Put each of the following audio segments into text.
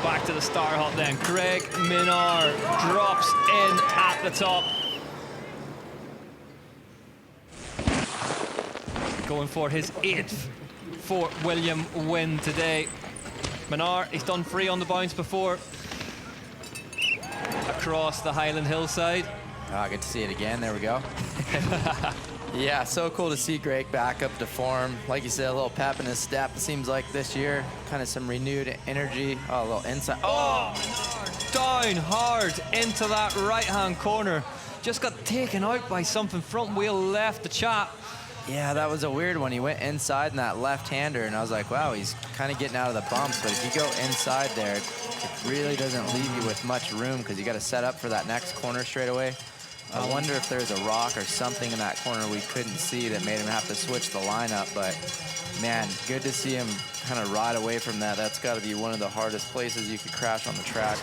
back to the star hop then. Greg Minnaar drops in at the top. Going for his 8th Fort William win today. Minnaar, he's done 3 on the bounce before. Across the Highland hillside. Oh, I get to see it again. There we go. Yeah, so cool to see Greg back up to form. Like you said, a little pep in his step. It seems like this year, kind of some renewed energy. Oh, a little inside. Oh, down hard into that right-hand corner. Just got taken out by something. Front wheel left the chap. Yeah, that was a weird one. He went inside in that left-hander, and I was like, wow, he's kind of getting out of the bumps. But if you go inside there, it really doesn't leave you with much room because you got to set up for that next corner straight away. I wonder if there's a rock or something in that corner we couldn't see that made him have to switch the lineup. But, man, good to see him kind of ride away from that. That's got to be one of the hardest places you could crash on the track.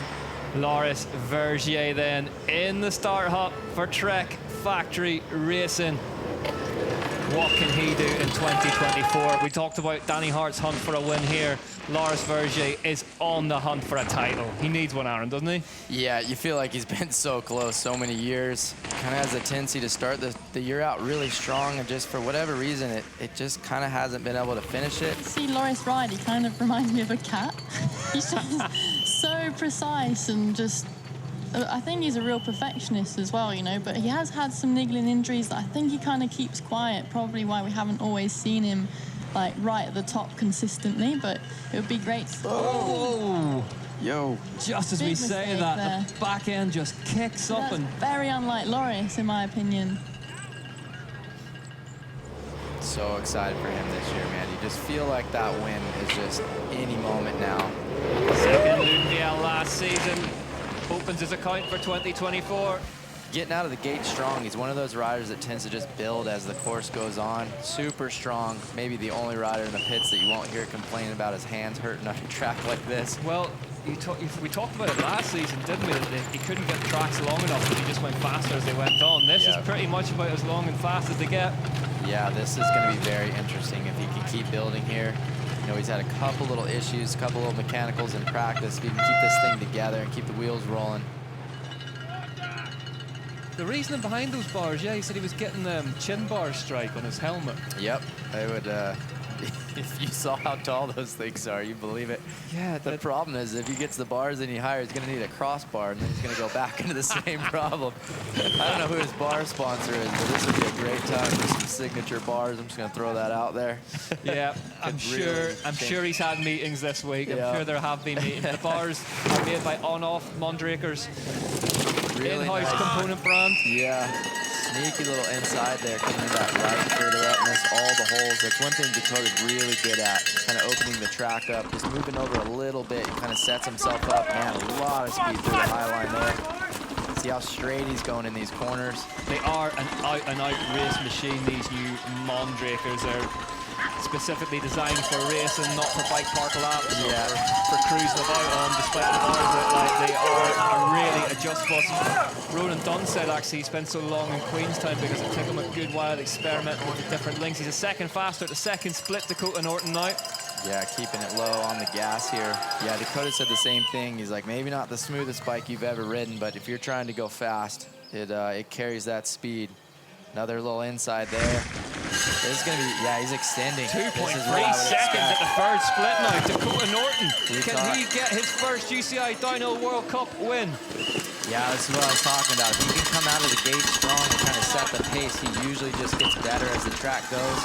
Loic Vergier then in the start hop for Trek Factory Racing. What can he do in 2024? We talked about Danny Hart's hunt for a win here. Loic Vergier is on the hunt for a title. He needs one, Aaron, doesn't he? Yeah, you feel like he's been so close so many years. Kind of has a tendency to start the year out really strong, and just for whatever reason, it just kind of hasn't been able to finish it. See Loic ride, he kind of reminds me of a cat. He's just so precise and just... I think he's a real perfectionist as well, you know, but he has had some niggling injuries that I think he kind of keeps quiet, probably why we haven't always seen him like right at the top consistently, but it would be great. Oh! Yo. Just as Big we say that, there. the back end just kicks up. That's and very unlike Loic, in my opinion. So excited for him this year, man. You just feel like that win is just any moment now. Second Lumiere last season. Opens his account for 2024. Getting out of the gate strong. He's one of those riders that tends to just build as the course goes on. Super strong. Maybe the only rider in the pits that you won't hear complaining about his hands hurting on a track like this. Well, we talked about it last season, didn't we? That he couldn't get the tracks long enough, but he just went faster as they went on. This is pretty much about as long and fast as they get. Yeah, this is going to be very interesting if he can keep building here. You know, he's had a couple little issues, a couple little mechanicals in practice. If he can keep this thing together and keep the wheels rolling. The reasoning behind those bars, yeah, he said he was getting chin bar strike on his helmet. Yep, they would, if you saw how tall those things are, you believe it. Yeah. The problem is if he gets the bars any higher, he's going to need a crossbar, and then he's going to go back into the same problem. I don't know who his bar sponsor is, but this would be a great time for some signature bars. I'm just going to throw that out there. Yeah, I'm sure he's had meetings this week. I'm sure there have been meetings. The bars are made by On-Off Mondrakers. Really in-house nice component brand. Yeah, sneaky little inside there, coming that right further up, miss all the holes. That's one thing Dakota's really good at, kind of opening the track up, just moving over a little bit. He kind of sets himself up. Man, a lot of speed through the high line there. See how straight he's going in these corners. They are an out-and-out race machine, these new Mondrakers. They're specifically designed for racing, not for bike park laps or for cruising about on, despite the bars that they are really adjustable. Ronan Dunn said actually he spent so long in Queenstown because it took him a good while experimenting with the different links. He's a second faster at the second split, Dakota Norton now. Yeah, keeping it low on the gas here. Yeah, Dakota said the same thing. He's like, maybe not the smoothest bike you've ever ridden, but if you're trying to go fast, it carries that speed. Another little inside there. This is going to be, yeah, he's extending. 2.3 seconds at the third split now. Dakota Norton, can he get his first UCI Downhill World Cup win? Yeah, this is what I was talking about. If he can come out of the gate strong and kind of set the pace, he usually just gets better as the track goes.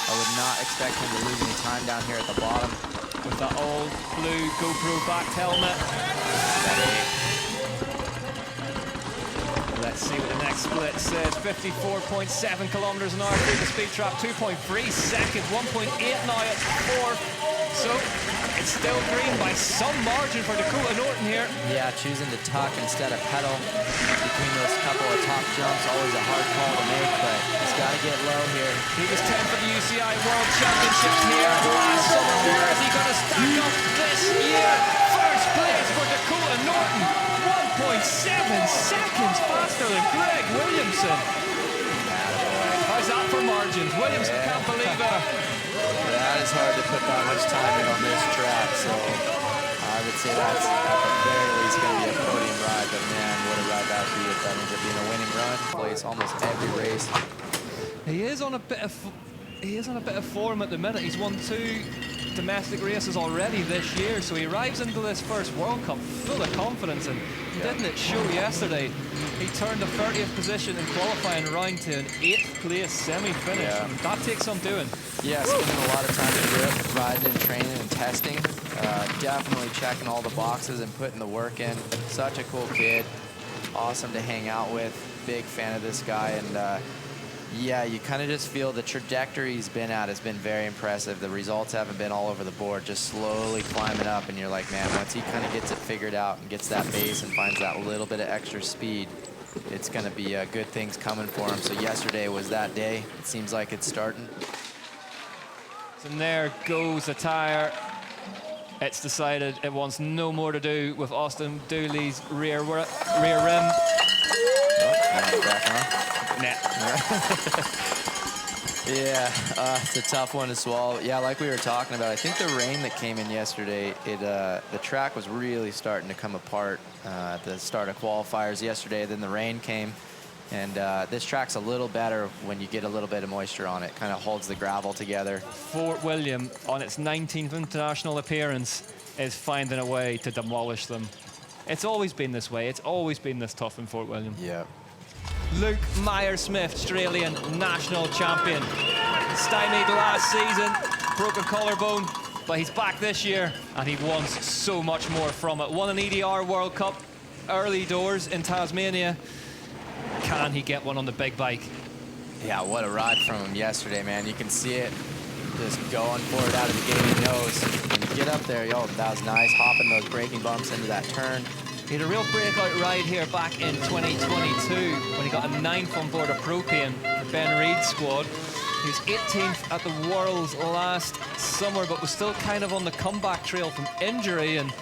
I would not expect him to lose any time down here at the bottom. With that old blue GoPro backed helmet. Let's see what the next split says. 54.7 kilometers an hour through the speed trap. 2.3 seconds. 1.8 now at fourth. So it's still green by some margin for Dakota Norton here. Yeah, choosing to tuck instead of pedal between those couple of top jumps. Always a hard call to make, but he's got to get low here. He was 10th for the UCI World Championships here last summer. Where is he going to stack up this year? First place for Dakota Norton. 1.7 seconds faster than Greg Williamson. How's that for margins? Williamson can't believe it. That is hard to put that much time in on this track, so I would I'd say that's at the very least going to be a podium ride, but man, what a ride that would be if that ends up being a winning run. Plays almost every race. He is on a bit of form at the minute. He's won 2 domestic races already this year, so he arrives into this first World Cup full of confidence, and didn't it show yesterday? He turned the 30th position in qualifying round to an 8th place semi-finish. Yeah. That takes some doing. Yeah, spending a lot of time in Europe, riding and training and testing. Definitely checking all the boxes and putting the work in. Such a cool kid. Awesome to hang out with. Big fan of this guy, and yeah, you kind of just feel the trajectory he's been at has been very impressive. The results haven't been all over the board, just slowly climbing up, and you're like, man, once he kind of gets it figured out and gets that base and finds that little bit of extra speed, it's going to be good things coming for him. So yesterday was that day. It seems like it's starting. And there goes the tire. It's decided it wants no more to do with Austin Dooley's rear rim. Oh, back on. Nah. Yeah, it's a tough one to swallow. Yeah, like we were talking about, I think the rain that came in yesterday, the track was really starting to come apart at the start of qualifiers yesterday. Then the rain came, and this track's a little better when you get a little bit of moisture on it. Kind of holds the gravel together. Fort William, on its 19th international appearance, is finding a way to demolish them. It's always been this way. It's always been this tough in Fort William. Yeah. Luke Mear-Smith, Australian national champion. Stymied last season, broke a collarbone, but he's back this year, and he wants so much more from it. Won an EDR World Cup early doors in Tasmania. Can he get one on the big bike? Yeah, what a ride from him yesterday, man. You can see it just going for it out of the gate. He knows. When you get up there, yo, that was nice, hopping those braking bumps into that turn. He had a real breakout ride here back in 2022 when he got a 9th on board a Propane, the Ben Reed squad. He was 18th at the Worlds last summer, but was still kind of on the comeback trail from injury. And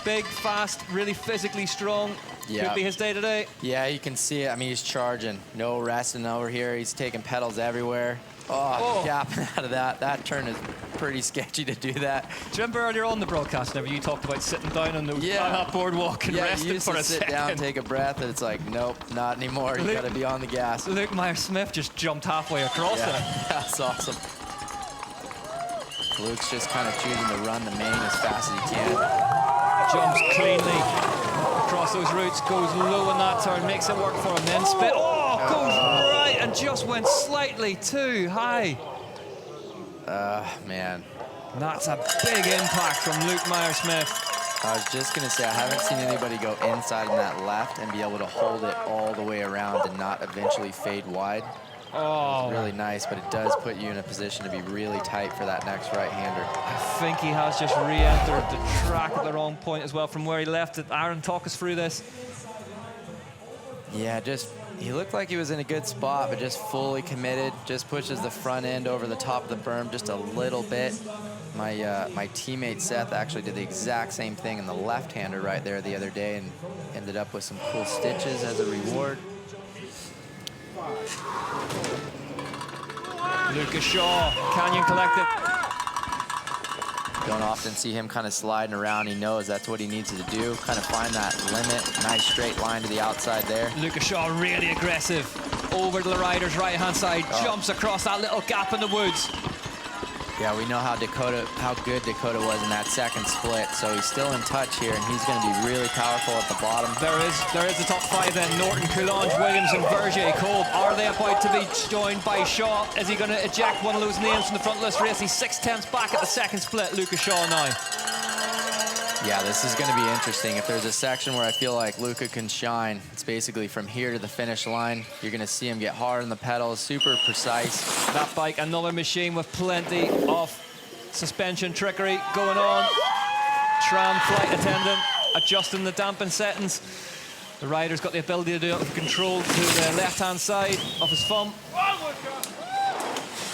big, fast, really physically strong. Yeah. Could be his day today. Yeah, you can see it. I mean, he's charging. No resting over here. He's taking pedals everywhere. Oh, gapping out of that. That turn is pretty sketchy to do that. Do you remember earlier on the broadcast, whenever you talked about sitting down on, on that boardwalk and resting for a second? Sit down, take a breath, and it's like, nope, not anymore. You got to be on the gas. Luke Mear-Smith just jumped halfway across it. That's awesome. Luke's just kind of choosing to run the main as fast as he can. Jumps cleanly across those routes, goes low in that turn, makes it work for him, then spit. Oh, goes right and just went slightly too high. Man. That's a big impact from Luke Mear-Smith. I was just going to say, I haven't seen anybody go inside in that left and be able to hold it all the way around and not eventually fade wide. Oh, It's really nice, but it does put you in a position to be really tight for that next right-hander. I think he has just re-entered the track at the wrong point as well from where he left it. Aaron, talk us through this. Yeah, he looked like he was in a good spot, but just fully committed. Just pushes the front end over the top of the berm just a little bit. My teammate Seth actually did the exact same thing in the left-hander right there the other day and ended up with some cool stitches as a reward. Luca Shaw, Canyon Collective. Don't often see him kind of sliding around. He knows that's what he needs to do, kind of find that limit. Nice straight line to the outside there. Luca Shaw really aggressive. Over to the rider's right-hand side, jumps across that little gap in the woods. Yeah, we know how good Dakota was in that second split, so he's still in touch here, and he's going to be really powerful at the bottom. There is the top 5 then. Norton, Coulange, Williams, and Vergier. Kolb, are they about to be joined by Shaw? Is he going to eject one of those names from the front list race? He's 6/10 back at the second split, Luca Shaw now. Yeah, this is going to be interesting. If there's a section where I feel like Luca can shine, it's basically from here to the finish line. You're going to see him get hard on the pedals, super precise. That bike, another machine with plenty of suspension trickery going on. Tram flight attendant adjusting the dampen settings. The rider's got the ability to do it with control to the left-hand side of his thumb.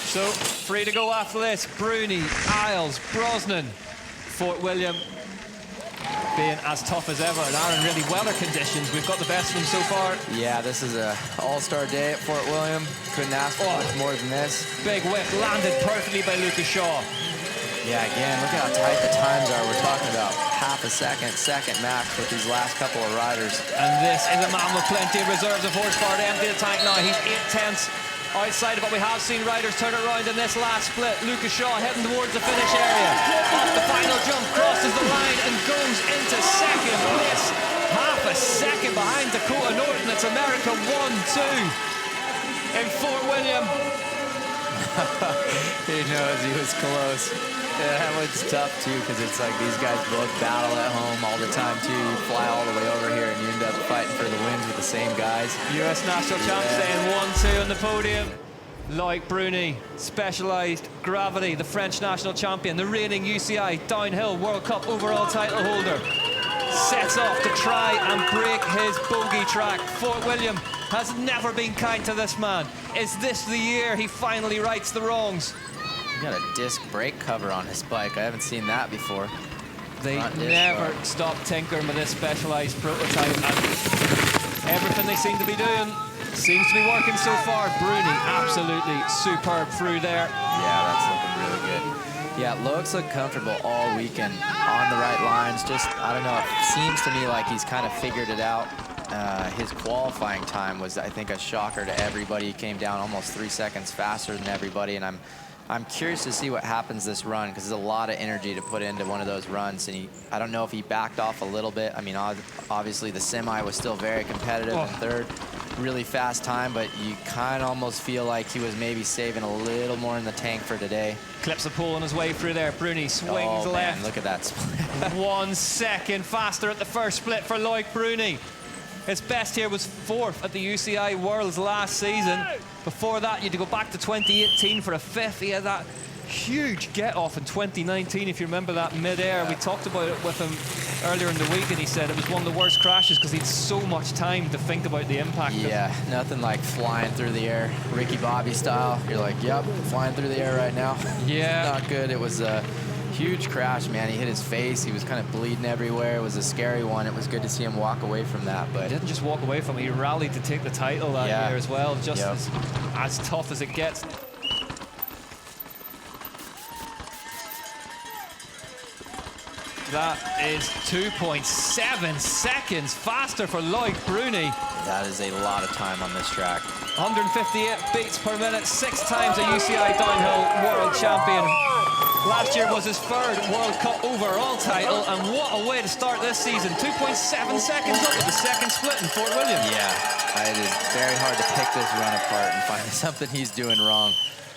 So, free to go after this. Bruni, Iles, Brosnan, Fort William being as tough as ever. And Aaron, really weather conditions, we've got the best of them so far. Yeah, this is an all-star day at Fort William. Couldn't ask for much more than this. Big whip landed perfectly by Luca Shaw. Yeah, again, look at how tight the times are. We're talking about half a second match with these last couple of riders. And this is a man with plenty of reserves of horsepower to empty the tank now. He's 8/10 outside of what we have seen riders turn it around in this last split. Luca Shaw heading towards the finish area. Off the final jump, crosses the line and goes into second place. Half a second behind Dakota Norton. It's America 1-2 in Fort William. He knows he was close. Yeah, that one's tough too, because it's like these guys both battle at home all the time too. You fly all the way over here and you end up fighting for the wins with the same guys. US national champ staying 1-2 on the podium. Loic Bruni, Specialized Gravity, the French national champion, the reigning UCI Downhill World Cup overall title holder, sets off to try and break his bogey track. Fort William has never been kind to this man. Is this the year he finally rights the wrongs? He got a disc brake cover on his bike. I haven't seen that before. They never stop tinkering with this Specialized prototype, and everything they seem to be doing seems to be working so far. Bruni absolutely superb through there. Yeah, that's looking really good. Yeah, Loic's looked comfortable all weekend on the right lines. Just, I don't know, it seems to me like he's kind of figured it out. His qualifying time was, I think, a shocker to everybody. He came down almost 3 seconds faster than everybody, and I'm curious to see what happens this run, because there's a lot of energy to put into one of those runs, and I don't know if he backed off a little bit. I mean, obviously the semi was still very competitive in third, really fast time, but you kind of almost feel like he was maybe saving a little more in the tank for today. Clips a pull on his way through there. Bruni swings left. Man, look at that split. 1 second faster at the first split for Loic Bruni. His best here was 4th at the UCI Worlds last season. Before that, you had to go back to 2018 for a 5th. He had that huge get-off in 2019, if you remember that mid-air. We talked about it with him earlier in the week, and he said it was one of the worst crashes because he had so much time to think about the impact. Yeah, nothing like flying through the air, Ricky Bobby style. You're like, yep, flying through the air right now. Yeah. Not good. It was a huge crash, man. He hit his face. He was kind of bleeding everywhere. It was a scary one. It was good to see him walk away from that. But he didn't just walk away from it. He rallied to take the title that year as well. Just as tough as it gets. That is 2.7 seconds faster for Loic Bruni. That is a lot of time on this track. 158 beats per minute, 6 times a UCI Downhill World Champion. Last year was his 3rd World Cup overall title, and what a way to start this season. 2.7 seconds up with the second split in Fort William. Yeah, it is very hard to pick this run apart and find something he's doing wrong.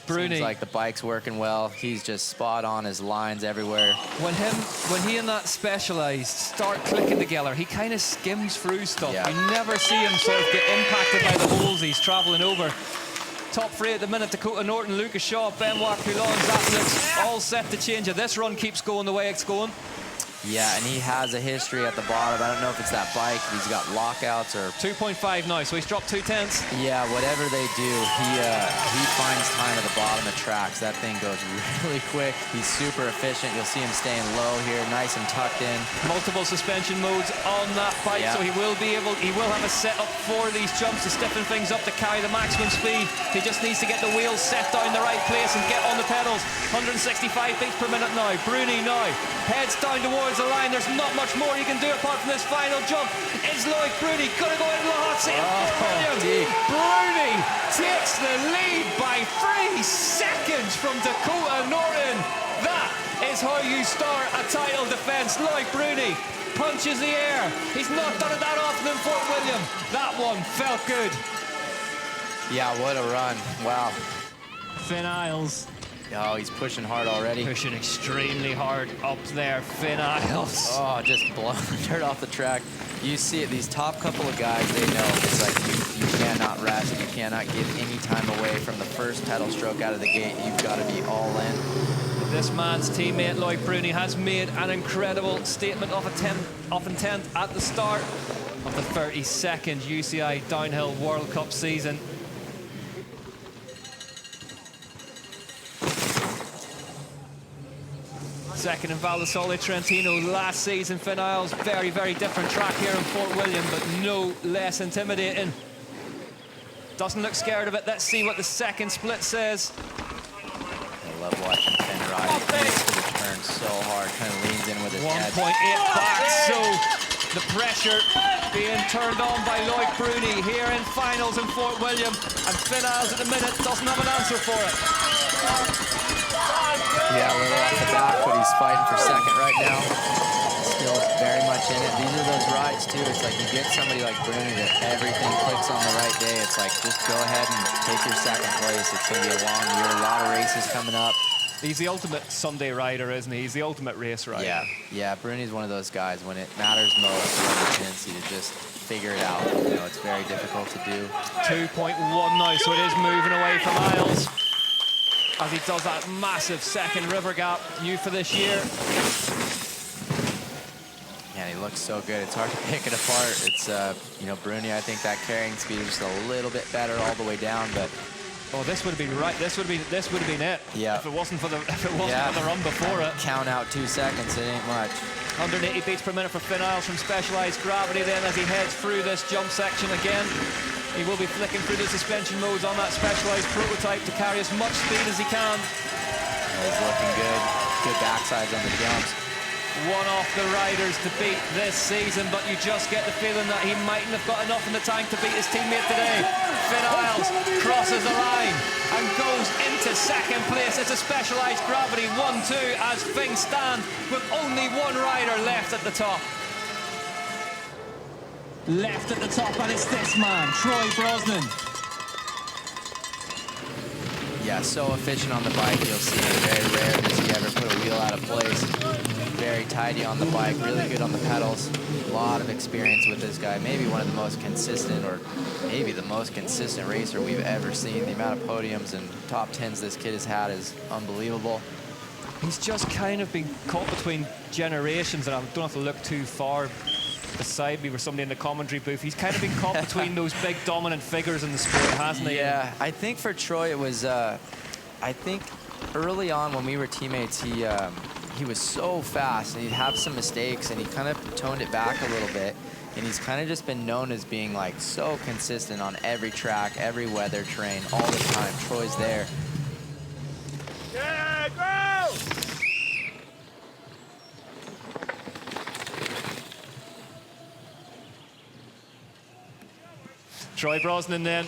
Bruni. Seems like the bike's working well. He's just spot on, his lines everywhere. When he and that Specialized start clicking together, he kind of skims through stuff. Yeah. You never see him sort of get impacted by the holes he's traveling over. Top 3 at the minute, Dakota Norton, Luca Shaw, Benoit Coulons. That looks all set to change if this run keeps going the way it's going. Yeah, and he has a history at the bottom. I don't know if it's that bike. He's got lockouts or... 2.5 now, so he's dropped 2/10. Yeah, whatever they do, he finds time at the bottom of tracks. That thing goes really quick. He's super efficient. You'll see him staying low here, nice and tucked in. Multiple suspension modes on that bike, so he will have a setup for these jumps to stiffen things up to carry the maximum speed. He just needs to get the wheels set down the right place and get on the pedals. 165 beats per minute now. Bruni now heads down towards the line. There's not much more you can do apart from this final jump. Is Loic Bruni gonna go into the hot seat? Bruni takes the lead by 3 seconds from Dakota Norton. That is how you start a title defense. Loic Bruni punches the air. He's not done it that often in Fort William. That one felt good. Yeah, what a run. Wow. Finn Iles. Oh, he's pushing hard already. Pushing extremely hard up there, Finn Iles. Oh, just blowing the dirt off the track. You see it, these top couple of guys, they know it's like you cannot rest, you cannot give any time away from the first pedal stroke out of the gate. You've got to be all in. This man's teammate, Loic Bruni, has made an incredible statement of intent at the start of the 32nd UCI Downhill World Cup season. Second in Val di Sole Trentino last season. Finn Iles, very, very different track here in Fort William, but no less intimidating. Doesn't look scared of it. Let's see what the second split says. I love watching Finn ride into the turn. so hard, kind of leans in with his 1.8 head. back, so the pressure being turned on by Loic Bruni here in finals in Fort William, and Finn Iles at the minute doesn't have an answer for it. Yeah, a little off the back, but he's fighting for second right now. Still very much in it. These are those rides too. It's like you get somebody like Bruni that everything clicks on the right day. It's like, just go ahead and take your second place. It's going to be a long year, a lot of races coming up. He's the ultimate Sunday rider, isn't he? He's the ultimate race rider. Yeah, Bruni's one of those guys, when it matters most, you have a tendency to just figure it out. You know, it's very difficult to do. 2.1 now, so it is moving away from Iles as he does that massive second river gap, new for this year. Man, he looks so good. It's hard to pick it apart. It's, you know, Bruni, I think that carrying speed is just a little bit better all the way down, but oh, this would have been right. This would have been it. Yeah. If it wasn't for the for the run before it. Count out 2 seconds. It ain't much. 180 beats per minute for Finn Iles from Specialized Gravity. Then, as he heads through this jump section again, he will be flicking through the suspension modes on that Specialized prototype to carry as much speed as he can. He's looking good. Good backsides on the jumps. One off the riders to beat this season, but you just get the feeling that he mightn't have got enough in the tank to beat his teammate today. Finn Iles crosses the line and goes into second place. It's a Specialized Gravity 1-2 as things stand with only one rider left at the top. Left at the top, and it's this man, Troy Brosnan. Yeah, so efficient on the bike. You'll see it. Very rare does he ever put a wheel out of place. Very tidy on the bike, really good on the pedals. A lot of experience with this guy. Maybe one of the most consistent, or maybe the most consistent racer we've ever seen. The amount of podiums and top 10s this kid has had is unbelievable. He's just kind of been caught between generations, and I don't have to look too far beside me or somebody in the commentary booth. He's kind of been caught between those big dominant figures in the sport, hasn't he? Yeah, I think for Troy it was, I think early on when we were teammates, he was so fast and he'd have some mistakes and he kind of toned it back a little bit. And he's kind of just been known as being like so consistent on every track, every weather terrain, all the time. Troy's there. Yeah, go! Troy Brosnan then.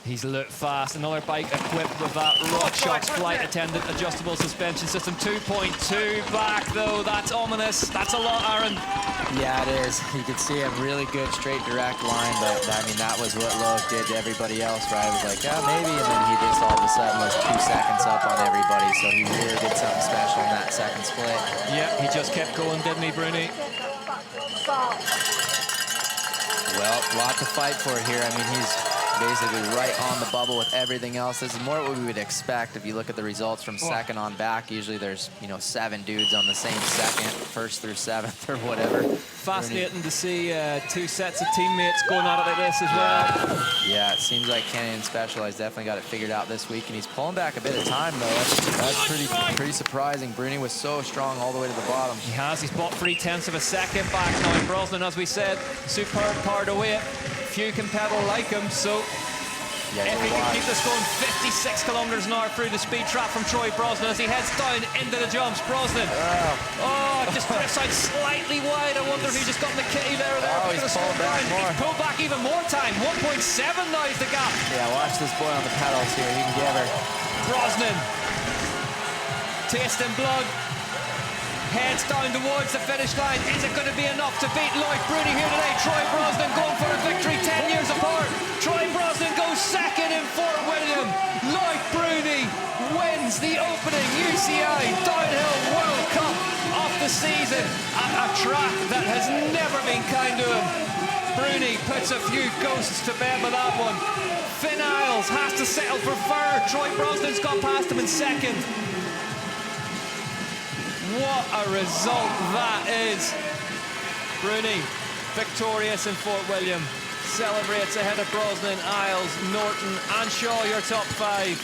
He's looked fast. Another bike equipped with that RockShox flight attendant adjustable suspension system. 2.2 back though. That's ominous. That's a lot, Aaron. Yeah, it is. You can see a really good straight direct line, but I mean that was what Loic did to everybody else, right? I was like, yeah, maybe, and then he just all of a sudden was 2 seconds up on everybody. So he really did something special in that second split. Yeah, he just kept going, didn't he, Bruni? Well, a lot to fight for here. I mean, he's basically right on the bubble with everything else. This is more what we would expect if you look at the results from second on back. Usually there's, you know, 7 dudes on the same second, first through 7th or whatever. Fascinating to see 2 sets of teammates going at it like this as well. Yeah, it seems like Canyon Specialized definitely got it figured out this week, and he's pulling back a bit of time though. That's pretty surprising. Bruni was so strong all the way to the bottom. He has. He's bought 3/10 of a second back now. Brosnan, as we said, superb part away. Few can pedal like him, so Yeah, if he can keep this going, 56 kilometers an hour through the speed trap from Troy Brosnan as he heads down into the jumps. Brosnan, just drifts out slightly wide. I wonder if he just got in the kitty there. Oh, he's pulled back more. He's pulled back even more time. 1.7 now is the gap. Yeah, watch this boy on the pedals here. He can give her. Brosnan, tasting blood. Heads down towards the finish line. Is it going to be enough to beat Loic Bruni here today? Troy Brosnan going for a victory 10 years apart. Troy Brosnan goes second in Fort William. Loic Bruni wins the opening UCI Downhill World Cup of the season at a track that has never been kind to him. Bruni puts a few ghosts to bed with that one. Finn Iles has to settle for third. Troy Brosnan's got past him in second. What a result that is. Bruni, victorious in Fort William. Celebrates ahead of Brosnan, Iles, Norton and Shaw, your top 5.